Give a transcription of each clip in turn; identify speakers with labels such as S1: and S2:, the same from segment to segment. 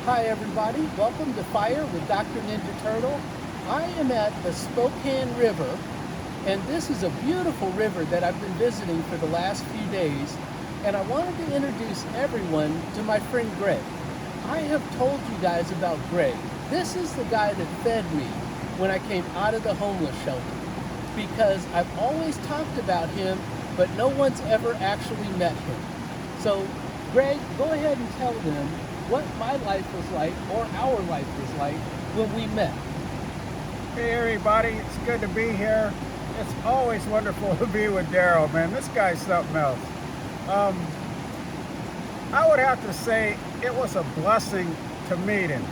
S1: Hi everybody, welcome to Fire with Dr. Ninja Turtle. I am at the Spokane River, and this is a beautiful river that I've been visiting for the last few days, and I wanted to introduce everyone to my friend Greg. I have told you guys about Greg. This is the guy that fed me when I came out of the homeless shelter, because I've always talked about him, but no one's ever actually met him. So Greg, go ahead and tell them what my life was like, or our life was like, when we met.
S2: Hey everybody, it's good to be here. It's always wonderful to be with Daryl, man. This guy's something else. I would have to say it was a blessing to meet him.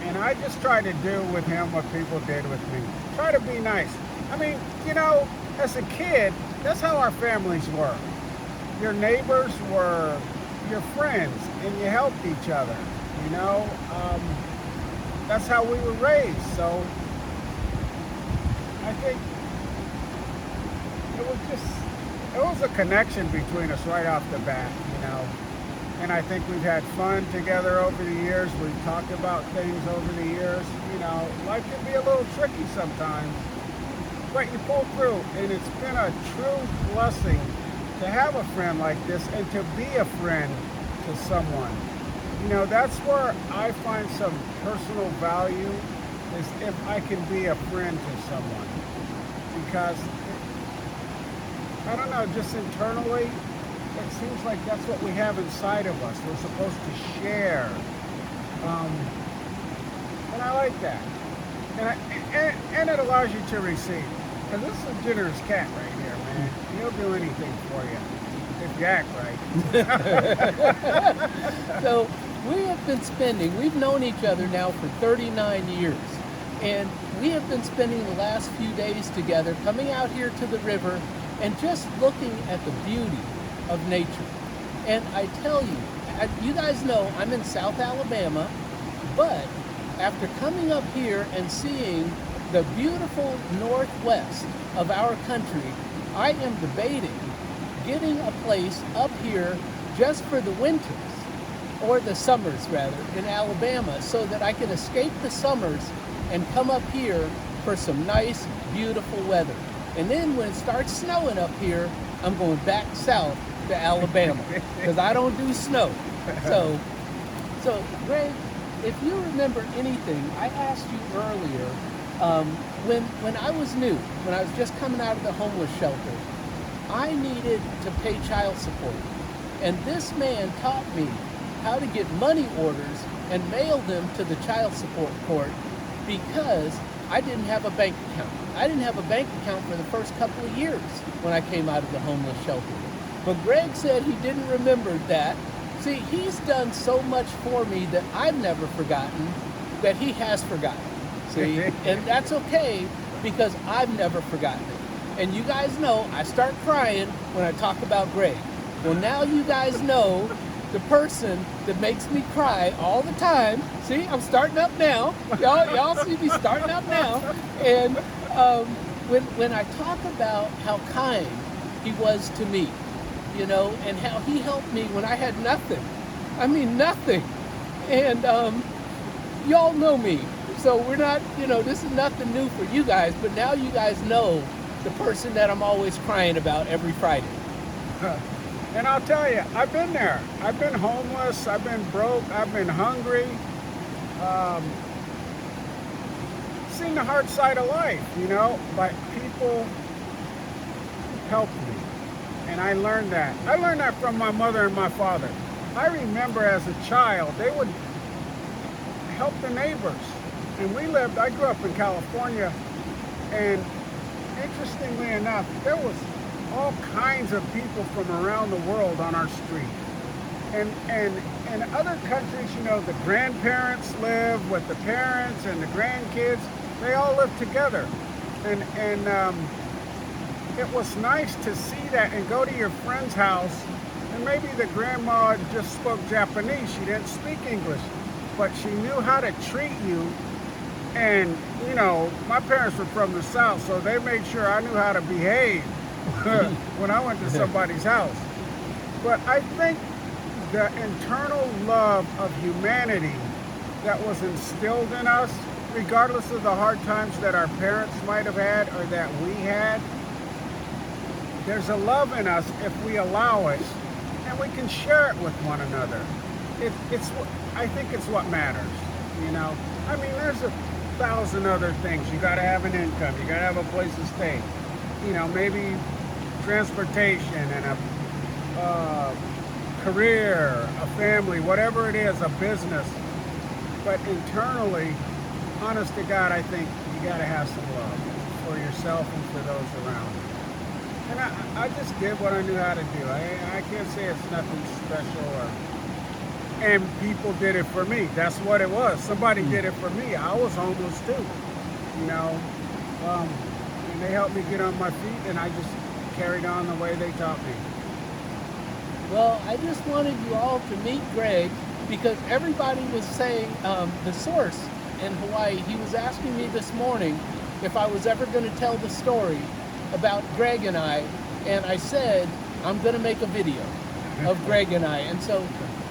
S2: And I just try to do with him what people did with me. Try to be nice. I mean, you know, as a kid, that's how our families were. Your neighbors were your friends, and you helped each other, you know. That's how we were raised. So I think it was a connection between us right off the bat, you know. And I think we've had fun together over the years. We've talked about things over the years. You know, life can be a little tricky sometimes, but you pull through, and it's been a true blessing to have a friend like this and to be a friend to someone. You know, that's where I find some personal value, is if I can be a friend to someone. Because, I don't know, just internally, it seems like that's what we have inside of us. We're supposed to share. And I like that. And it allows you to receive. Because this is a generous cat right here, man. He'll do anything for you if you act right.
S1: So we've known each other now for 39 years. And we have been spending the last few days together, coming out here to the river and just looking at the beauty of nature. And I tell you, you guys know I'm in South Alabama, but after coming up here and seeing the beautiful northwest of our country, I am debating getting a place up here just for the winters, or the summers rather, in Alabama, so that I can escape the summers and come up here for some nice, beautiful weather. And then when it starts snowing up here, I'm going back south to Alabama, because I don't do snow. So Greg, if you remember anything, I asked you earlier, when I was new, when I was just coming out of the homeless shelter, I needed to pay child support. And this man taught me how to get money orders and mail them to the child support court, because I didn't have a bank account. I didn't have a bank account for the first couple of years when I came out of the homeless shelter. But Greg said he didn't remember that. See, he's done so much for me that I've never forgotten that he has forgotten. See, and that's okay, because I've never forgotten it. And you guys know I start crying when I talk about Greg. Well, now you guys know the person that makes me cry all the time. See, I'm starting up now. Y'all see me starting up now. And when I talk about how kind he was to me, you know, and how he helped me when I had nothing. I mean, nothing. And y'all know me. So we're not, you know, this is nothing new for you guys, but now you guys know the person that I'm always crying about every Friday.
S2: And I'll tell you, I've been there. I've been homeless, I've been broke, I've been hungry. Seen the hard side of life, you know, but people helped me. And I learned that. I learned that from my mother and my father. I remember as a child, they would help the neighbors. And I grew up in California, and interestingly enough, there was all kinds of people from around the world on our street. And in other countries, you know, the grandparents live with the parents and the grandkids. They all live together. And it was nice to see that and go to your friend's house, and maybe the grandma just spoke Japanese. She didn't speak English, but she knew how to treat you. And, you know, my parents were from the South, so they made sure I knew how to behave when I went to somebody's house. But I think the internal love of humanity that was instilled in us, regardless of the hard times that our parents might have had or that we had. There's a love in us if we allow it, and we can share it with one another. I think it's what matters, you know. I mean, there's 1,000 other things. You got to have an income. You got to have a place to stay. You know, maybe transportation and a career, a family, whatever it is, a business. But internally, honest to God, I think you got to have some love for yourself and for those around you. And I just did what I knew how to do. I can't say it's nothing special, and people did it for me. That's what it was. Somebody did it for me. I was homeless too, you know. And they helped me get on my feet, and I just carried on the way they taught me.
S1: Well, I just wanted you all to meet Greg because everybody was saying the source in Hawaii. He was asking me this morning if I was ever going to tell the story about Greg and I said I'm going to make a video of Greg and I. And so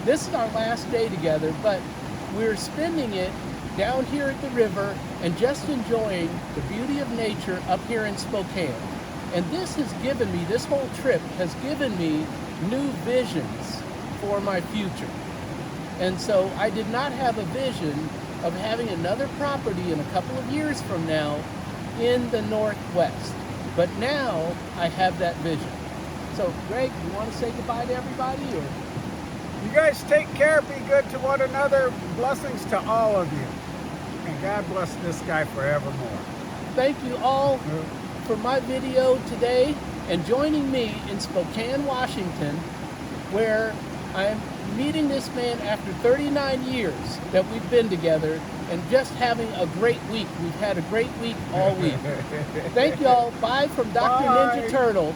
S1: this is our last day together, but we're spending it down here at the river and just enjoying the beauty of nature up here in Spokane. And this whole trip has given me new visions for my future. And so I did not have a vision of having another property in a couple of years from now in the Northwest. But now I have that vision. So Greg, you want to say goodbye to everybody? Or?
S2: You guys take care, be good to one another. Blessings to all of you. And God bless this guy forevermore.
S1: Thank you all for my video today and joining me in Spokane, Washington, where I'm meeting this man after 39 years that we've been together and just having a great week. We've had a great week all week. Thank you all. Bye from Dr.
S2: Bye.
S1: Ninja Turtle.